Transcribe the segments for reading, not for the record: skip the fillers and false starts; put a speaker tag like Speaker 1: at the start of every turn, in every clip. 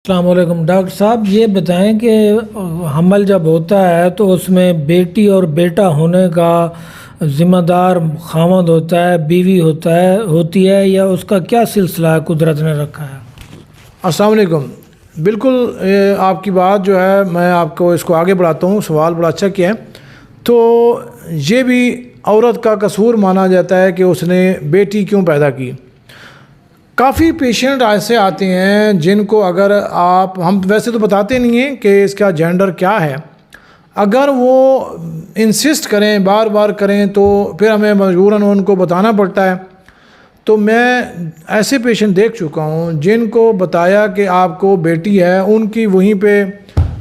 Speaker 1: السلام علیکم ڈاکٹر صاحب، یہ بتائیں کہ حمل جب ہوتا ہے تو اس میں بیٹی اور بیٹا ہونے کا ذمہ دار خاوند ہوتا ہے، بیوی ہوتی ہے یا اس کا کیا سلسلہ ہے قدرت نے رکھا ہے؟
Speaker 2: السلام علیکم۔ بالکل آپ کی بات جو ہے میں آپ کو اس کو آگے بڑھاتا ہوں، سوال بڑا اچھا کیا ہے۔ تو یہ بھی عورت کا قصور مانا جاتا ہے کہ اس نے بیٹی کیوں پیدا کی۔ کافی پیشنٹ ایسے آتے ہیں جن کو اگر ہم ویسے تو بتاتے نہیں ہیں کہ اس کا جینڈر کیا ہے، اگر وہ انسسٹ کریں بار بار کریں تو پھر ہمیں مجبوراً ان کو بتانا پڑتا ہے۔ تو میں ایسے پیشنٹ دیکھ چکا ہوں جن کو بتایا کہ آپ کو بیٹی ہے، ان کی وہیں پہ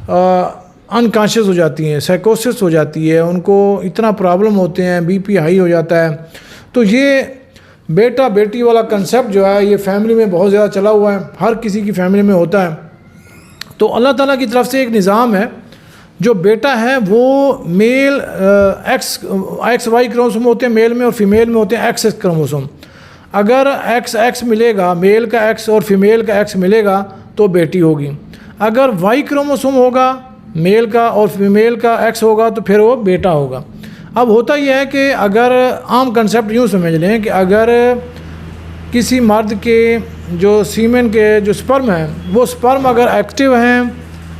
Speaker 2: انکانشیس ہو جاتی ہیں، سائیکوسس ہو جاتی ہے، ان کو اتنا پرابلم ہوتے ہیں، بی پی ہائی ہو جاتا ہے۔ تو یہ بیٹا بیٹی والا کنسیپٹ جو ہے یہ فیملی میں بہت زیادہ چلا ہوا ہے، ہر کسی کی فیملی میں ہوتا ہے۔ تو اللہ تعالیٰ کی طرف سے ایک نظام ہے، جو بیٹا ہے وہ میل ایکس وائی کروموسوم ہوتے ہیں میل میں، اور فیمیل میں ہوتے ہیں ایکس کروموسوم۔ اگر ایکس ملے گا، میل کا ایکس اور فیمیل کا ایکس ملے گا تو بیٹی ہوگی۔ اگر وائی کروموسوم ہوگا میل کا اور فیمیل کا ایکس ہوگا تو پھر وہ بیٹا ہوگا۔ اب ہوتا یہ ہے کہ اگر عام کنسیپٹ یوں سمجھ لیں کہ اگر کسی مرد کے جو سیمن کے جو سپرم ہیں، وہ سپرم اگر ایکٹیو ہیں،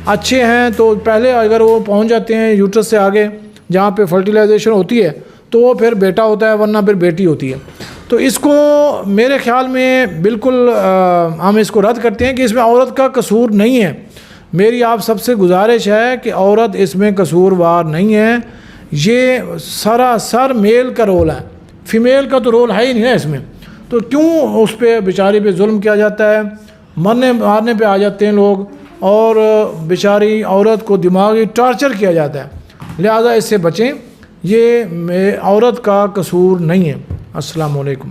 Speaker 2: اچھے ہیں، تو پہلے اگر وہ پہنچ جاتے ہیں یوٹرس سے آگے جہاں پہ فرٹیلائزیشن ہوتی ہے تو وہ پھر بیٹا ہوتا ہے، ورنہ پھر بیٹی ہوتی ہے۔ تو اس کو میرے خیال میں بالکل ہم اس کو رد کرتے ہیں کہ اس میں عورت کا قصور نہیں ہے۔ میری آپ سب سے گزارش ہے کہ عورت اس میں قصوروار نہیں ہے، یہ سراسر میل کا رول ہے، فیمیل کا تو رول ہے ہی نہیں ہے اس میں۔ تو کیوں اس پہ بیچاری پہ ظلم کیا جاتا ہے، مارنے پہ آ جاتے ہیں لوگ، اور بیچاری عورت کو دماغی ٹارچر کیا جاتا ہے۔ لہذا اس سے بچیں، یہ عورت کا قصور نہیں ہے۔ السلام علیکم۔